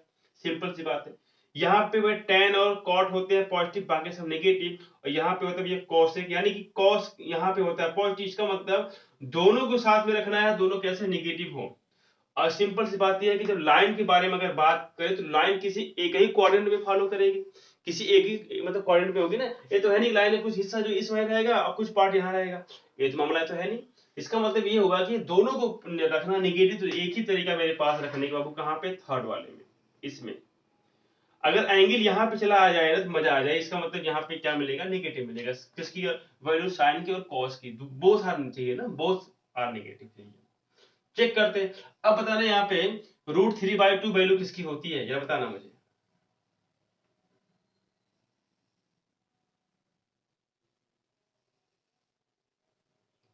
S1: सिंपल सी बात है। यहाँ पे वह टेन और कॉट होते हैं पॉजिटिव, बाकी सब नेगेटिव, और यहाँ पे होता है ये कॉसेक, यानी कि कॉस यहाँ पे होता है पॉजिटिव, इसका मतलब दोनों को साथ में रखना है, दोनों कैसे नेगेटिव हो। और सिंपल सी बात यह है कि जब लाइन के बारे में अगर बात करें तो लाइन किसी एक ही क्वाड्रेंट में फॉलो करेगी, किसी एक ही मतलब क्वाड्रेंट में होगी ना, ये तो है नहीं लाइन है कुछ हिस्सा जो इसमें रहेगा और कुछ पार्ट यहाँ रहेगा, ये तो मामला तो है नहीं। इसका मतलब ये होगा कि दोनों को रखना नेगेटिव, तो एक ही तरीका मेरे पास रखने का, बाबू कहाँ पे, थर्ड वाले में, इसमें अगर एंगल यहाँ पे चला आ जाए ना तो मजा आ जाए, इसका मतलब यहाँ पे क्या मिलेगा, नेगेटिव मिलेगा, किसकी वैल्यू, साइन की और कॉस की, बोथ आर चाहिए ना, बोथ आर नेगेटिव चाहिए। चेक करते हैं। अब बताना यहाँ पे √3/2 वैल्यू किसकी होती है, जरा बताना मुझे।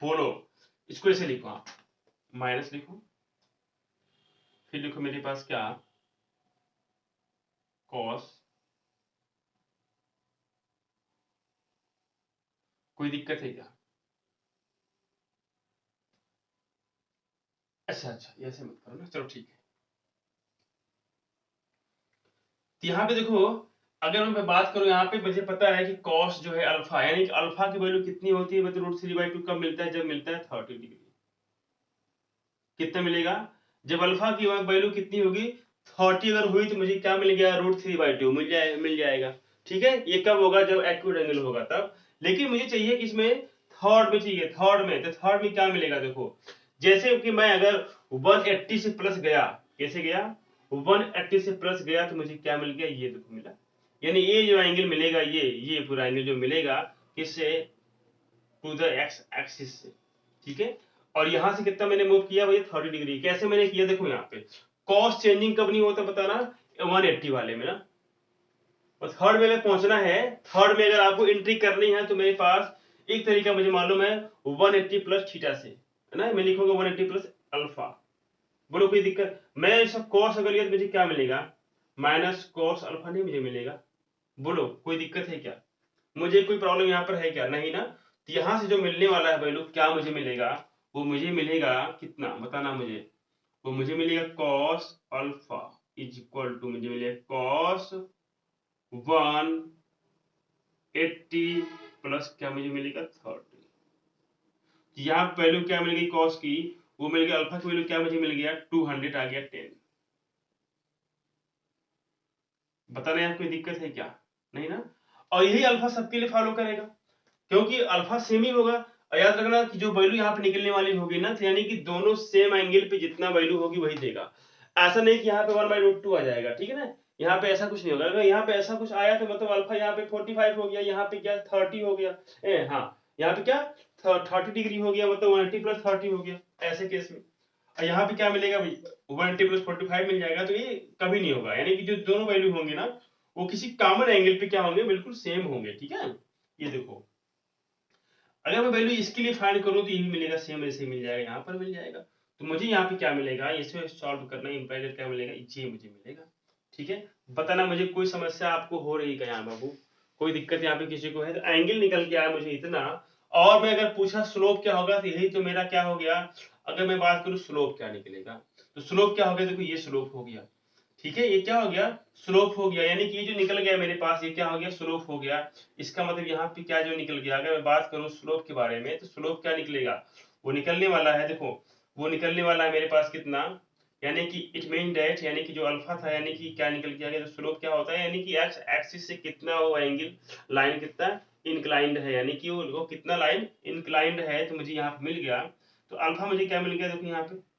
S1: बोलो, इसको ऐसे लिखो आप, माइनस लिखो, फिर लिखो मेरे पास क्या, कॉस, कोई दिक्कत है क्या? अच्छा अच्छा, ऐसे मत करो ना, चलो ठीक है। तो यहाँ पे देखो, अगर मैं बात करूं यहाँ पे, मुझे पता है कि कॉस जो है अल्फा, यानी कि अल्फा की वैल्यू कितनी होती है, मतलब √3/2 कब मिलता है, जब मिलता है 30 डिग्री। कितना मिलेगा, जब अल्फा की वैल्यू कितनी होगी, 30 अगर हुई तो मुझे क्या मिल गया, √3/2 मिल जाएगा। ठीक है, ये कब होगा, जब एक्यूट एंगल होगा तब। लेकिन मुझे चाहिए कि इसमें थर्ड में चाहिए, थर्ड में, तो थर्ड में क्या मिलेगा, देखो जैसे कि मैं अगर 180 से प्लस गया, कैसे गया, 180 से प्लस गया तो मुझे क्या मिल गया, ये देखो मिला, यानी ये जो एंगल मिलेगा, ये पूरा एंगल जो मिलेगा, किससे, टू द एक्स एक्सिस से। ठीक है, और यहां से कितना मैंने मूव किया भैया, 30 डिग्री, कैसे मैंने किया, देखो यहाँ पे कॉस चेंजिंग कब नहीं होता बताना, 180 वाले में ना, और थर्ड में पहुंचना है, थर्ड में अगर आपको एंट्री करनी है तो मेरे पास एक तरीका मुझे मालूम है, 180 प्लस थीटा से, है ना, मैं लिखूंगा 180 प्लस अल्फा। बोलो कोई दिक्कत, मैं सब कॉस अगर लिया तो मुझे क्या मिलेगा, माइनस कॉस अल्फा नहीं मुझे मिलेगा। बोलो कोई दिक्कत है क्या, मुझे कोई प्रॉब्लम यहाँ पर है क्या, नहीं ना। तो यहां से जो मिलने वाला है वैल्यू क्या मुझे मिलेगा, वो मुझे मिलेगा कितना बताना मुझे, वो मुझे मिलेगा cos alpha is equal to मुझे मिलेगा कॉस 180 प्लस क्या मुझे मिलेगा 30। यहाँ वैल्यू क्या मिल गई कॉस की, वो मिल गया अल्फा की वैल्यू क्या मुझे मिल गया 200 आ गया 10। बताना यहाँ कोई दिक्कत है क्या, नहीं ना। और यही अल्फा सबके लिए फॉलो करेगा क्योंकि अल्फा सेम ही होगा। और याद रखना कि जो वैल्यू यहाँ पे निकलने वाली होगी ना, तो यानी कि दोनों सेम एंगल पे जितना वैल्यू होगी वही देगा। ऐसा नहीं कि यहाँ पे 1/√2 आ जाएगा, ठीक है ना। यहाँ पे ऐसा कुछ नहीं होगा। अगर यहाँ पे ऐसा कुछ आया तो मतलब अल्फा यहाँ पे 45 हो गया, यहाँ पे क्या 30 हो गया, हाँ यहाँ पे क्या 30 डिग्री हो गया, मतलब 180 प्लस 30 हो गया ऐसे केस में। और यहाँ पे क्या मिलेगा भाई 180 प्लस 45 मिल जाएगा। तो ये कभी नहीं होगा, यानी कि जो दोनों वैल्यू होंगे ना वो किसी कॉमन एंगल पे क्या होंगे, बिल्कुल सेम होंगे, ठीक है। ये देखो अगर मैं वैल्यू इसके लिए फाइंड करूं तो ये भी मिलेगा सेम, ऐसे मिल जाएगा, यहाँ पर मिल जाएगा। तो मुझे यहाँ पे क्या मिलेगा, इसमें सॉल्व करना इंपैक्ट क्या मिलेगा, ये मुझे मिलेगा, ठीक है। बताना मुझे कोई समस्या आपको हो रही है यहाँ बाबू, कोई दिक्कत यहाँ पे किसी को है। तो एंगल निकल के आया मुझे इतना, और मैं अगर पूछा स्लोप क्या होगा तो यही तो मेरा क्या हो गया। अगर मैं बात करूं स्लोप क्या निकलेगा, तो स्लोप क्या हो गया, देखो ये स्लोप हो गया, ठीक है। ये क्या हो गया स्लोप हो गया, यानी कि ये जो निकल गया मेरे पास ये क्या हो गया स्लोप हो गया। इसका मतलब यहाँ पे क्या जो निकल गया, अगर मैं बात करूं स्लोप के बारे में तो स्लोप क्या निकलेगा, वो निकलने वाला है, देखो वो निकलने वाला है मेरे पास कितना, यानी कि इट मीन डेट, यानी कि जो अल्फा था यानी कि क्या निकल के आ गया, तो स्लोप क्या होता है यानी कि एक्स एक्सिस से कितना वो एंगल लाइन कितना इंक्लाइंड है, यानी कि वो कितना लाइन इंक्लाइंड है, तो मुझे यहाँ पे मिल गया। तो अल्फा मुझे क्या मिल गया, देखो यहाँ पे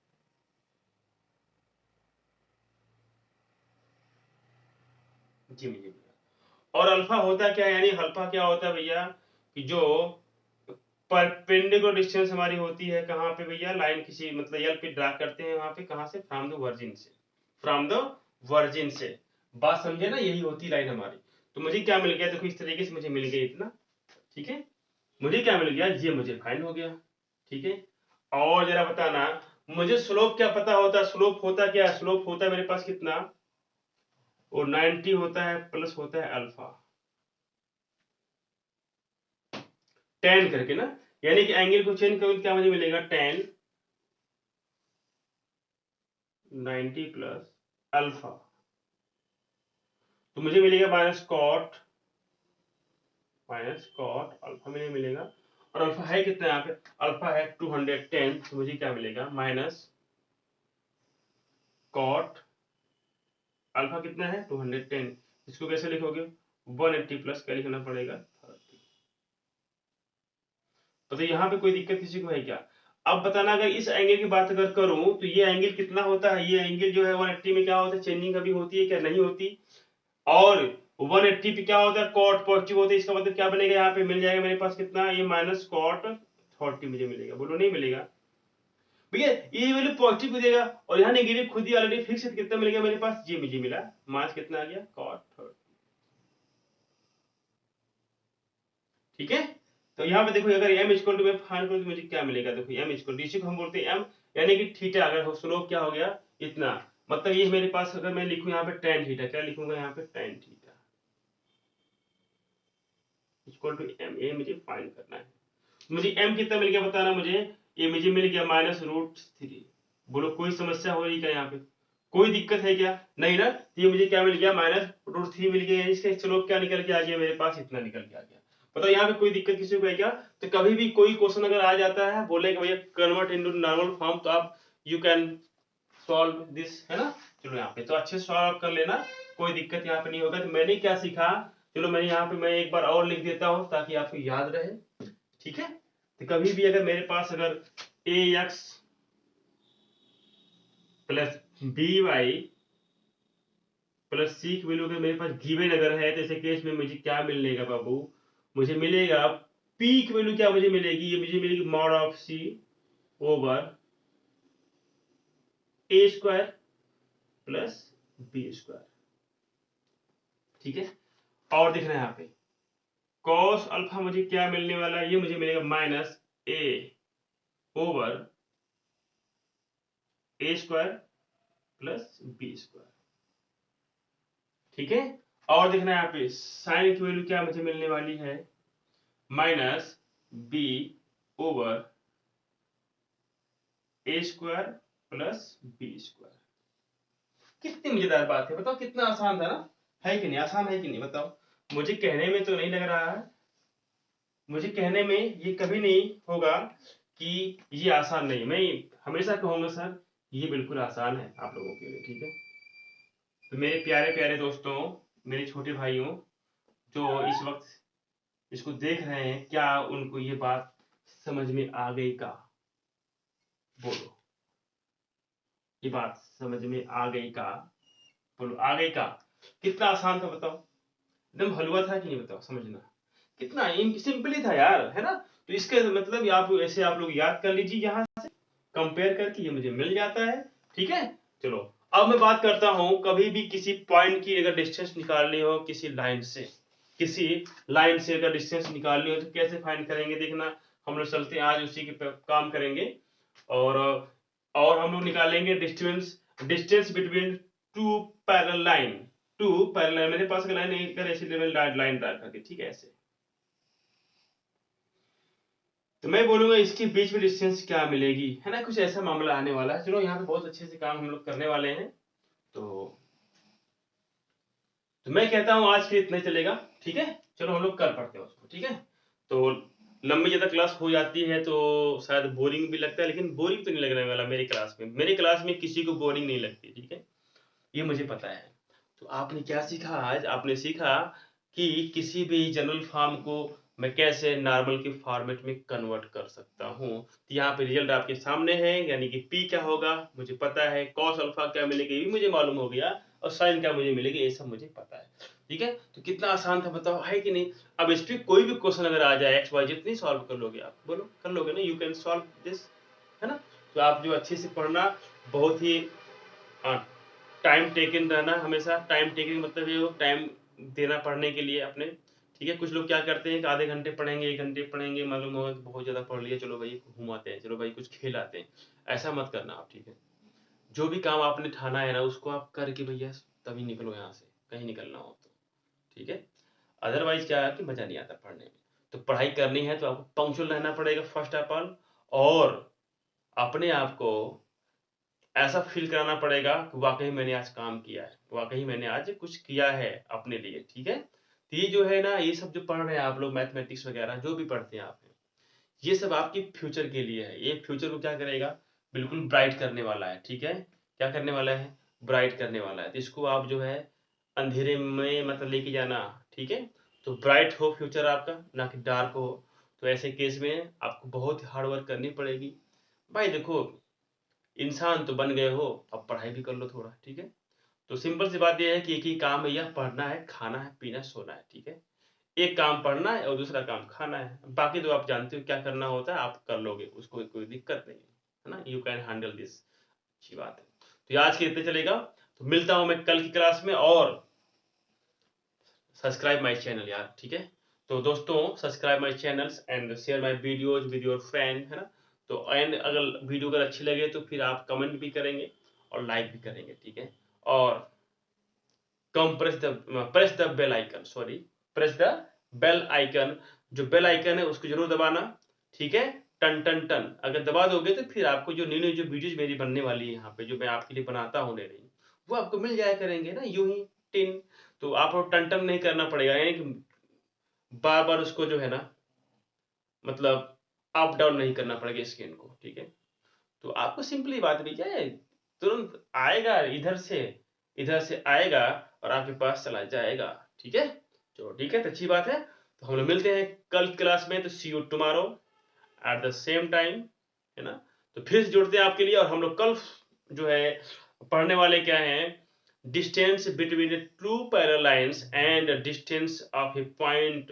S1: जी मुझे मिला। और अल्फा होता क्या है, यानी अल्फा क्या होता है भैया कि जो परपेंडिकुलर डिस्टेंस हमारी होती है कहाँ पे भैया, लाइन किसी मतलब एल पे ड्रा करते हैं वहां पे, कहां से फ्रॉम द वर्जिन से, फ्रॉम द वर्जिन से, बात समझे ना, यही होती लाइन हमारी। तो मुझे क्या मिल गया, देखो इस तरीके से मुझे मिल गया इतना, ठीक है। मुझे क्या मिल गया, ये मुझे फाइंड हो गया, ठीक है। और जरा बताना मुझे स्लोप क्या पता होता, स्लोप होता क्या, स्लोप होता है मेरे पास कितना, और 90 होता है प्लस होता है अल्फा 10 करके ना, यानी कि एंगल को चेंज करूं तो क्या मुझे मिलेगा 10 90 प्लस अल्फा, तो मुझे मिलेगा माइनस कॉट अल्फा में मिलेगा। और अल्फा है कितना यहाँ पे, अल्फा है 210, तो मुझे क्या मिलेगा माइनस कॉट अल्फा कितना है 210, इसको कैसे लिखोगे 180 प्लस क्या लिखना पड़ेगा 30। तो यहाँ पे कोई दिक्कत किसी को है क्या। अब बताना अगर इस एंगल की बात अगर करूं तो ये एंगल कितना होता है, ये एंगल जो है 180 में क्या होता है, चेंजिंग कभी होती है क्या, नहीं होती। और 180 पे क्या होता है कॉट पॉजिटिव होता है, इसका मतलब क्या बनेगा, यहाँ पे मिल जाएगा मेरे पास कितना, ये माइनस कॉट 40 मुझे मिलेगा, बोलो नहीं मिलेगा भैया, ये वैल्यू पॉजिटिव देगा और यहाँ नेगेटिव खुद ही ऑलरेडी फिक्स है, कितना मिलेगा मेरे पास, जी मुझे मिला माइनस कितना आ गया कॉट 30, ठीक है। तो यहाँ पे देखो अगर m इक्वल टू में फाइंड करूं तो मुझे क्या मिलेगा, देखो m इक्वल टू इसी को हम बोलते हैं m, यानी कि थीटा अगर हो स्लोप क्या हो गया इतना, मतलब ये मेरे पास अगर मैं लिखूं यहाँ पे tan थीटा, क्या लिखूंगा यहाँ पे tan theta equal to m, ये मुझे फाइंड करना है। मुझे m कितना मिल गया बताना मुझे, ये मुझे मिल गया -√3। बोलो कोई समस्या हो रही क्या यहाँ पे, कोई दिक्कत है क्या, नहीं ना। ये मुझे क्या मिल गया -√3 मिल गया, इसका स्लोप क्या निकल के आ गया मेरे पास, इतना निकल के आ गया। बताओ यहाँ पे कोई दिक्कत किसी को है क्या। तो कभी भी कोई क्वेश्चन अगर आ जाता है बोले कि भैया कन्वर्ट इनटू नॉर्मल फॉर्म, तो आप यू कैन सॉल्व दिस, है ना। चलो यहाँ पे तो अच्छे सॉल्व कर लेना, कोई दिक्कत यहाँ पे नहीं होगा। तो मैंने क्या सीखा, चलो मैं यहाँ पे मैं एक बार और लिख देता हूँ ताकि आपको याद रहे, ठीक है। तो कभी भी अगर मेरे पास अगर a x plus b y plus c की वैल्यू अगर मेरे पास गिवन अगर है, तो ऐसे केस में मुझे क्या मिलेगा बाबू, मुझे मिलेगा पी की वैल्यू क्या मुझे मिलेगी, ये मुझे मिलेगी mod of C over A square plus B square, ठीक है। और देखना है यहाँ पे कॉस अल्फा मुझे क्या मिलने वाला है, ये मुझे मिलेगा minus A over A square plus B square, ठीक है। और देखना है यहाँ पे साइन की वैल्यू क्या मुझे मिलने वाली है, -b over A square plus B square. कितनी मजेदार बात है, बताओ कितना आसान था ना, है कि नहीं, आसान है कि नहीं बताओ। मुझे कहने में तो नहीं लग रहा है, मुझे कहने में ये कभी नहीं होगा कि ये आसान नहीं, मैं हमेशा कहूंगा सर ये बिल्कुल आसान है आप लोगों के लिए, ठीक है। तो मेरे प्यारे प्यारे दोस्तों, मेरे छोटे भाइयों जो इस वक्त इसको देख रहे हैं, क्या उनको ये बात समझ में आ गई का? बोलो, ये बात समझ में आ गई का? बोलो, आ गई का? कितना आसान था बताओ, एकदम हलवा था कि नहीं बताओ, समझना कितना सिंपल ही था यार, है ना। तो इसके मतलब आप ऐसे आप लोग याद कर लीजिए, यहाँ से कंपेयर करके ये मुझे मिल जाता है, ठीक है। चलो अब मैं बात करता हूं, कभी भी किसी पॉइंट की अगर डिस्टेंस निकालनी हो किसी लाइन से, किसी लाइन से अगर डिस्टेंस निकालनी हो तो कैसे फाइंड करेंगे, देखना हम लोग चलते हैं आज उसी के काम करेंगे। और हम लोग निकालेंगे distance distance between two parallel line. Two parallel, मेरे पास लाइन नहीं कर ऐसे लाइन ड्रा करके, ठीक है ऐसे। तो मैं बोलूंगा इसके बीच में डिस्टेंस क्या मिलेगी, है ना, कुछ ऐसा मामला आने वाला है। चलो यहाँ पे बहुत अच्छे से काम हम लोग करने वाले हैं। तो मैं कहता हूँ आज के इतना ही चलेगा, ठीक है। चलो हम लोग कर पढ़ते हैं उसको, ठीक है। तो लंबी ज्यादा क्लास हो जाती है तो शायद बोरिंग भी लगता है, लेकिन बोरिंग तो नहीं लगने वाला मेरी क्लास में। मेरी क्लास में किसी को बोरिंग नहीं लगती, ठीक है, ये मुझे पता है। तो आपने क्या सीखा आज? आपने सीखा कि किसी भी जनरल फॉर्म को मैं कैसे नॉर्मल के फॉर्मेट में कन्वर्ट कर सकता हूँ। तो यहाँ पे रिजल्ट आपके सामने है, यानी कि P क्या होगा मुझे पता है, cos अल्फा क्या मिलेगी ये भी मुझे मालूम हो गया, और साइन क्या मुझे मिलेगी ये सब मुझे पता है, ठीक है। तो कितना आसान था बताओ, है कि नहीं। अब इस पे कोई भी क्वेश्चन अगर आ जाए XY जितनी सॉल्व कर लोगे आप, बोलो कर लोगे ना, यू कैन सॉल्व दिस, है ना। तो आप जो अच्छे से पढ़ना, बहुत ही टाइम टेकन रहना, हमेशा टाइम टेकन मतलब ये टाइम देना पढ़ने के लिए अपने, ठीक है। कुछ लोग क्या करते हैं कि आधे घंटे पढ़ेंगे, 1 घंटे पढ़ेंगे, मालूम होगा कि बहुत ज्यादा पढ़ लिया, चलो भाई घुमाते हैं, चलो भाई कुछ खेल आते हैं, ऐसा मत करना आप, ठीक है। जो भी काम आपने ठाना है ना उसको आप करके भैया तभी निकलो यहाँ से, कहीं निकलना हो तो, ठीक है। अदरवाइज क्या है कि मजा नहीं आता पढ़ने में। तो पढ़ाई करनी है तो आपको पंक्चुअल रहना पड़ेगा फर्स्ट ऑफ ऑल, और अपने आप को ऐसा फील कराना पड़ेगा कि वाकई मैंने आज काम किया है, वाकई मैंने आज कुछ किया है अपने लिए, ठीक है। तो ये जो है ना, ये सब जो पढ़ रहे हैं आप लोग, मैथमेटिक्स वगैरह जो भी पढ़ते हैं आप, ये सब आपकी फ्यूचर के लिए है। ये फ्यूचर को क्या करेगा, बिल्कुल ब्राइट करने वाला है, ठीक है। क्या करने वाला है, ब्राइट करने वाला है। तो इसको आप जो है अंधेरे में मतलब लेके जाना, ठीक है। तो ब्राइट हो फ्यूचर आपका, ना कि डार्क हो। तो ऐसे केस में आपको बहुत हार्ड वर्क करनी पड़ेगी भाई। देखो इंसान तो बन गए हो, अब पढ़ाई भी कर लो थोड़ा, ठीक है। तो सिंपल सी बात यह है कि एक ही काम भैया, पढ़ना है, खाना है, पीना, सोना है, ठीक है। एक काम पढ़ना है और दूसरा काम खाना है, बाकी तो आप जानते हो क्या करना होता है, आप कर लोगे, उसको कोई दिक्कत नहीं है ना, यू कैन हैंडल दिस, अच्छी बात है। तो आज के इतने चलेगा, तो मिलता हूं मैं कल की क्लास में, और सब्सक्राइब माय चैनल यार, ठीक है। तो दोस्तों subscribe my channels and share my videos with your friend, है ना। तो एंड अगर वीडियो अगर अच्छी लगे तो फिर आप कमेंट भी करेंगे और लाइक भी करेंगे, ठीक है। और कम press the bell icon, sorry, press the bell icon, जो बेल आइकन है उसको जरूर दबाना, ठीक है। टन टन टन अगर दबा दोगे तो फिर आपको जो न्यू जो वीडियोज मेरी बनने वाली है यहाँ पे, जो मैं आपके लिए बनाता हूँ डेली, वो आपको मिल जाया करेंगे ना, यूं ही टिन। तो आपको टन टन नहीं करना पड़ेगा, यानी कि बार बार उसको जो है ना, मतलब अप डाउन नहीं करना पड़ेगा स्क्रीन को, ठीक है। तो आपको सिंपली बात भी क्या है, तुरंत आएगा इधर से आएगा और आपके पास चला जाएगा, ठीक है। चलो ठीक है, तो अच्छी बात है। तो हम लोग मिलते हैं कल क्लास में, तो see you tomorrow at the same time, है ना। तो फिर से जुड़ते हैं आपके लिए, और हम लोग कल जो है पढ़ने वाले क्या हैं, distance between two parallel lines and distance of A point,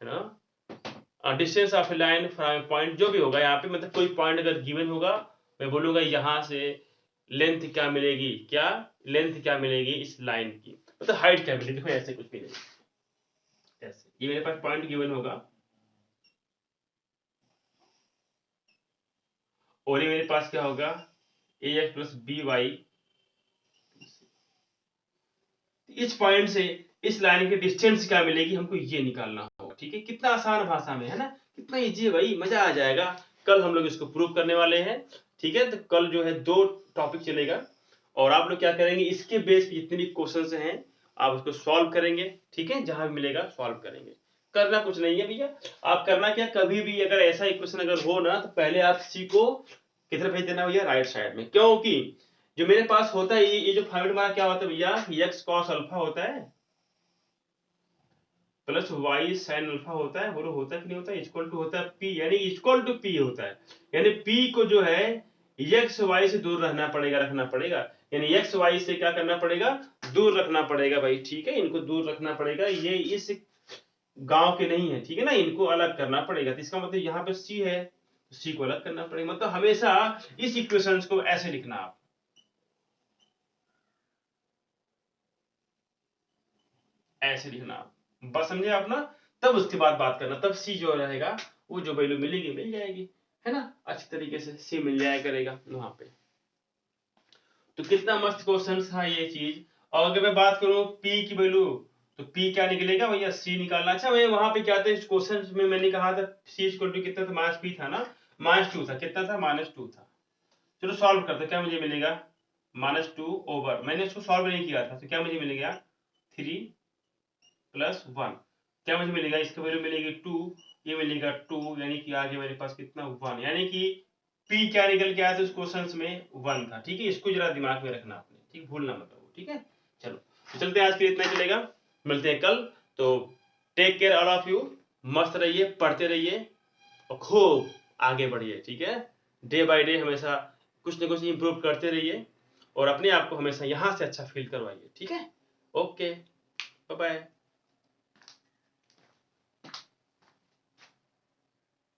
S1: है ना, distance of a line from point, जो भी होगा यहाँ पे, मतलब कोई पॉइंट अगर गिवन होगा, मैं बोलूंगा यहाँ से लेंथ क्या मिलेगी, क्या लेंथ क्या मिलेगी इस लाइन की, मतलब हाइट क्या मिलेगी, देखो ऐसे कुछ भी नहीं, ऐसे ये मेरे पास पॉइंट गिवन होगा और ये मेरे पास क्या होगा, ए एक्स प्लस बी वाई, इस पॉइंट से इस लाइन की डिस्टेंस क्या मिलेगी हमको ये निकालना होगा, ठीक है। कितना आसान भाषा में, है ना, कितना इजी है भाई, मजा आ जाएगा। कल हम लोग इसको प्रूव करने वाले हैं। ठीक है। तो कल जो है 2 टॉपिक चलेगा और आप लोग क्या करेंगे, इसके बेस पे जितने भी क्वेश्चंस हैं आप उसको सॉल्व करेंगे, ठीक है। जहां भी मिलेगा सॉल्व करेंगे, करना कुछ नहीं है भैया। आप करना क्या, कभी भी अगर ऐसा इक्वेशन अगर हो ना तो पहले आप सी को किधर भेज देना भैया, राइट साइड में। क्योंकि जो मेरे पास होता है ये जो फॉर्मेट हमारा क्या होता है भैया, एक्स कॉस अल्फा होता है प्लस वाई साइन अल्फा होता है, वो होता है कि नहीं होता है, इक्वल टू होता है पी, यानी इक्वल टू पी होता है। यानी पी को जो है एक्स वाई से दूर रखना पड़ेगा, यानी एक्स वाई से क्या करना पड़ेगा, दूर रखना पड़ेगा भाई, ठीक है। इनको दूर रखना पड़ेगा, ये इस गांव के नहीं है, ठीक है ना, इनको अलग करना पड़ेगा। तो इसका मतलब यहाँ पे सी है, तो सी को अलग करना पड़ेगा। मतलब हमेशा इस इक्वेशंस को ऐसे लिखना, आप ऐसे लिखना, बस समझे आप ना। तब उसके बाद बात करना, तब सी जो रहेगा वो जो वैल्यू मिलेगी मिल जाएगी, है ना, अच्छी तरीके से सी मिल जाया करेगा वहां पे। तो कितना मस्त क्वेश्चन था ये चीज। और अगर मैं बात करूं पी की वैल्यू, तो पी क्या निकलेगा भैया, सी निकालना। अच्छा मैं वहां पे क्या था इस क्वेश्चन में, मैंने कहा था सी इक्वल टू कितना था, माइनस पी था ना, -2 था, कितना था, -2 था। चलो सॉल्व करते, क्या मुझे मिलेगा, -2 ओवर, मैंने इसको सॉल्व नहीं किया था, तो क्या मुझे मिलेगा 3 + 1, क्या मुझे मिलेगा, इसकी वैल्यू मिलेगी 2, ये मिलेगा 2, यानी कि आगे मेरे पास कितना 1, यानी कि पी क्या निकल के आया था उस क्वेश्चन में, 1 था, ठीक है। इसको जरा दिमाग में रखना आपने, ठीक, भूलना मत हो, ठीक है। चलो तो चलते हैं, आज के लिए इतना चलेगा, मिलते हैं कल। तो take care all of you, मस्त रहिए, पढ़ते रहिए और खूब आगे बढ़िए, ठीक है। डे बाय डे हमेशा कुछ ना कुछ इंप्रूव करते रहिए और अपने आप को हमेशा यहाँ से अच्छा फील करवाइए, ठीक है। Okay, bye bye.